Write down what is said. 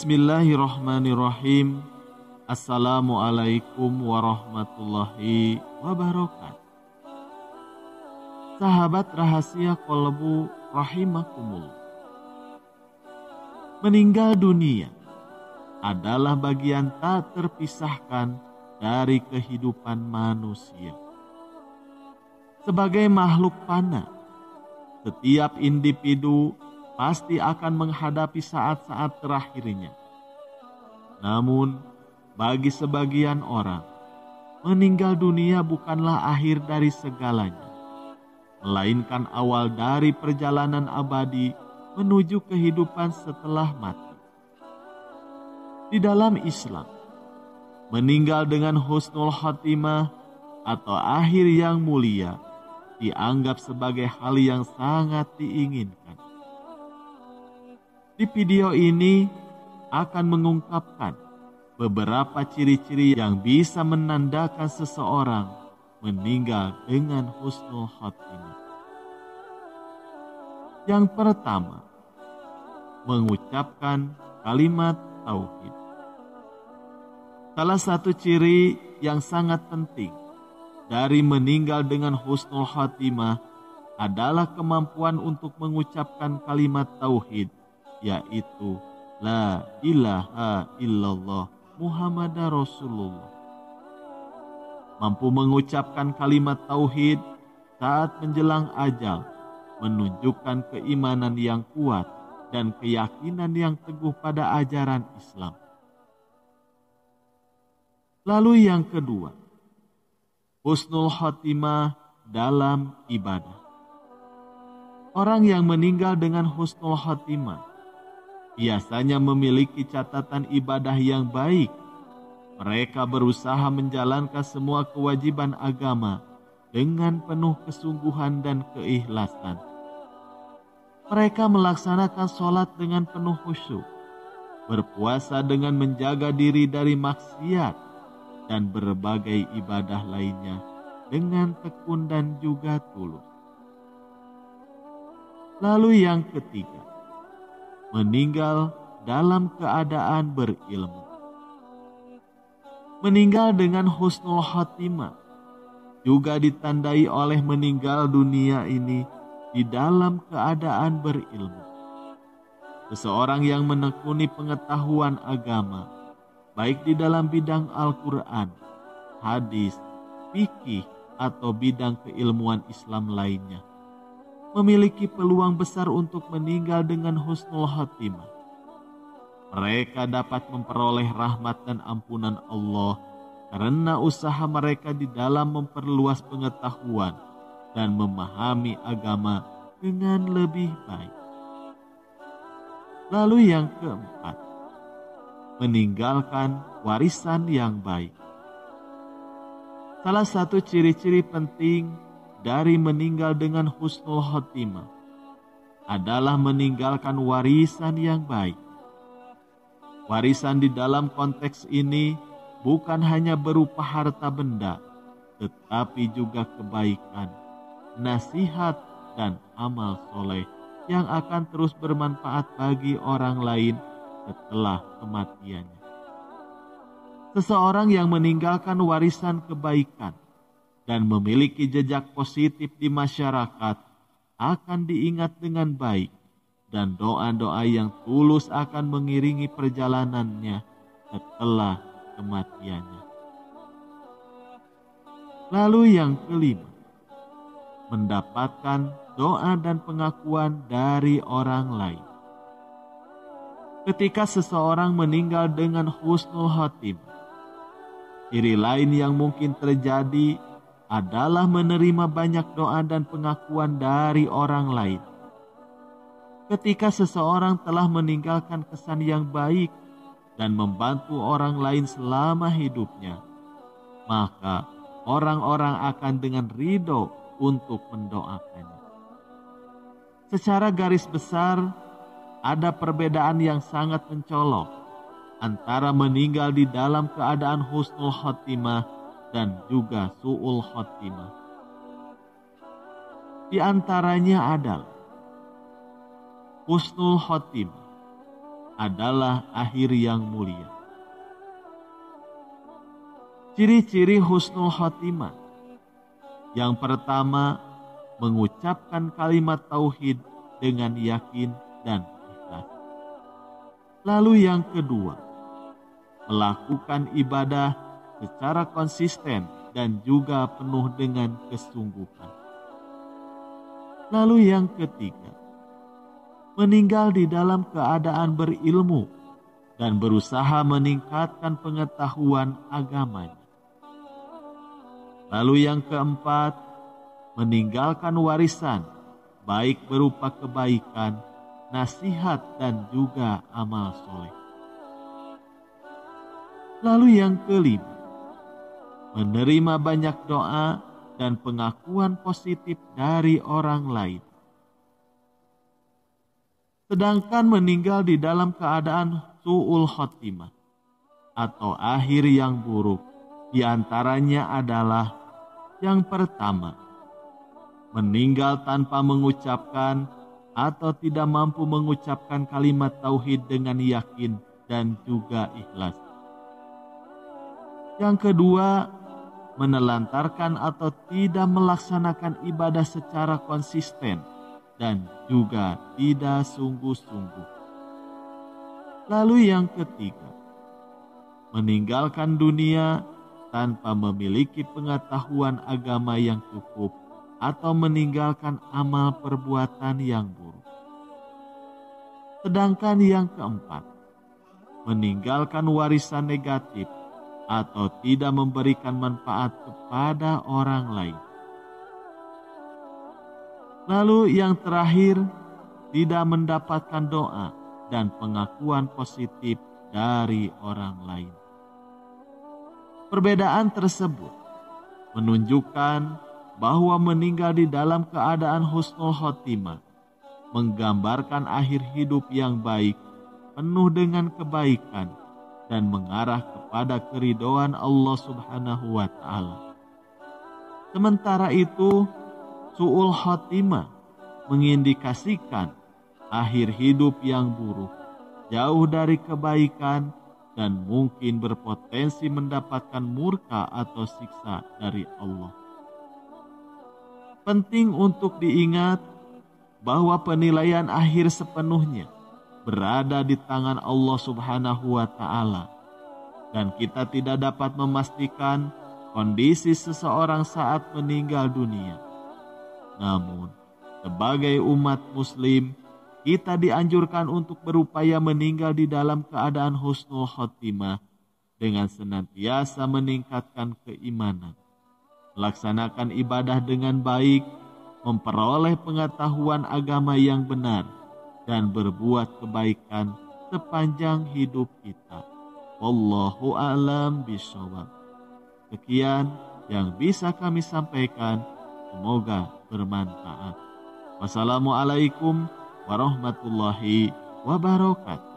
Bismillahirrahmanirrahim. Assalamualaikum warahmatullahi wabarakatuh. Sahabat rahasia kolbu rahimakumullah. Meninggal dunia adalah bagian tak terpisahkan dari kehidupan manusia. Sebagai makhluk fana, setiap individu pasti akan menghadapi saat-saat terakhirnya. Namun, bagi sebagian orang, meninggal dunia bukanlah akhir dari segalanya, melainkan awal dari perjalanan abadi menuju kehidupan setelah mati. Di dalam Islam, meninggal dengan husnul khotimah atau akhir yang mulia dianggap sebagai hal yang sangat diinginkan. Di video ini akan mengungkapkan beberapa ciri-ciri yang bisa menandakan seseorang meninggal dengan husnul khotimah. Yang pertama, mengucapkan kalimat tauhid. Salah satu ciri yang sangat penting dari meninggal dengan husnul khotimah adalah kemampuan untuk mengucapkan kalimat tauhid, yaitu La ilaha illallah Muhammadar Rasulullah. Mampu mengucapkan kalimat tauhid saat menjelang ajal menunjukkan keimanan yang kuat dan keyakinan yang teguh pada ajaran Islam. Lalu yang kedua, husnul khotimah dalam ibadah. Orang yang meninggal dengan husnul khotimah biasanya memiliki catatan ibadah yang baik. Mereka berusaha menjalankan semua kewajiban agama dengan penuh kesungguhan dan keikhlasan. Mereka melaksanakan sholat dengan penuh khusyuk, berpuasa dengan menjaga diri dari maksiat, dan berbagai ibadah lainnya dengan tekun dan juga tulus. Lalu yang ketiga, meninggal dalam keadaan berilmu. Meninggal dengan husnul khotimah juga ditandai oleh meninggal dunia ini di dalam keadaan berilmu. Seseorang yang menekuni pengetahuan agama, baik di dalam bidang Al-Quran, hadis, fikih, atau bidang keilmuan Islam lainnya, memiliki peluang besar untuk meninggal dengan husnul khotimah. Mereka dapat memperoleh rahmat dan ampunan Allah karena usaha mereka di dalam memperluas pengetahuan dan memahami agama dengan lebih baik. Lalu yang keempat, meninggalkan warisan yang baik. Salah satu ciri-ciri penting dari meninggal dengan husnul khotimah adalah meninggalkan warisan yang baik. Warisan di dalam konteks ini bukan hanya berupa harta benda, tetapi juga kebaikan, nasihat, dan amal soleh yang akan terus bermanfaat bagi orang lain setelah kematiannya. Seseorang yang meninggalkan warisan kebaikan dan memiliki jejak positif di masyarakat akan diingat dengan baik, dan doa-doa yang tulus akan mengiringi perjalanannya setelah kematiannya. Lalu yang kelima, mendapatkan doa dan pengakuan dari orang lain. Ketika seseorang meninggal dengan husnul khotimah, ciri lain yang mungkin terjadi adalah menerima banyak doa dan pengakuan dari orang lain. Ketika seseorang telah meninggalkan kesan yang baik dan membantu orang lain selama hidupnya, maka orang-orang akan dengan ridho untuk mendoakannya. Secara garis besar, ada perbedaan yang sangat mencolok antara meninggal di dalam keadaan husnul khotimah dan juga su'ul khotimah. Di antaranya adalah husnul khotimah adalah akhir yang mulia. Ciri-ciri husnul khotimah. Yang pertama, mengucapkan kalimat tauhid dengan yakin dan ikhlas. Lalu yang kedua, melakukan ibadah secara konsisten dan juga penuh dengan kesungguhan. Lalu yang ketiga, meninggal di dalam keadaan berilmu dan berusaha meningkatkan pengetahuan agamanya. Lalu yang keempat, meninggalkan warisan, baik berupa kebaikan, nasihat, dan juga amal soleh. Lalu yang kelima, menerima banyak doa dan pengakuan positif dari orang lain. Sedangkan meninggal di dalam keadaan su'ul khotimah atau akhir yang buruk, diantaranya adalah yang pertama, meninggal tanpa mengucapkan atau tidak mampu mengucapkan kalimat tauhid dengan yakin dan juga ikhlas. Yang kedua, menelantarkan atau tidak melaksanakan ibadah secara konsisten dan juga tidak sungguh-sungguh. Lalu yang ketiga, meninggalkan dunia tanpa memiliki pengetahuan agama yang cukup atau meninggalkan amal perbuatan yang buruk. Sedangkan yang keempat, meninggalkan warisan negatif atau tidak memberikan manfaat kepada orang lain. Lalu yang terakhir, tidak mendapatkan doa dan pengakuan positif dari orang lain. Perbedaan tersebut menunjukkan bahwa meninggal di dalam keadaan husnul khotimah menggambarkan akhir hidup yang baik, penuh dengan kebaikan, dan mengarah kepada keridhaan Allah Subhanahu wa Ta'ala. Sementara itu, su'ul khotimah mengindikasikan akhir hidup yang buruk, jauh dari kebaikan, dan mungkin berpotensi mendapatkan murka atau siksa dari Allah. Penting untuk diingat bahwa penilaian akhir sepenuhnya berada di tangan Allah Subhanahu wa Ta'ala, dan kita tidak dapat memastikan kondisi seseorang saat meninggal dunia. Namun, sebagai umat Muslim, kita dianjurkan untuk berupaya meninggal di dalam keadaan husnul khotimah dengan senantiasa meningkatkan keimanan, melaksanakan ibadah dengan baik, memperoleh pengetahuan agama yang benar, dan berbuat kebaikan sepanjang hidup kita. Wallahu a'lam bishawab. Sekian yang bisa kami sampaikan, semoga bermanfaat. Wassalamualaikum warahmatullahi wabarakatuh.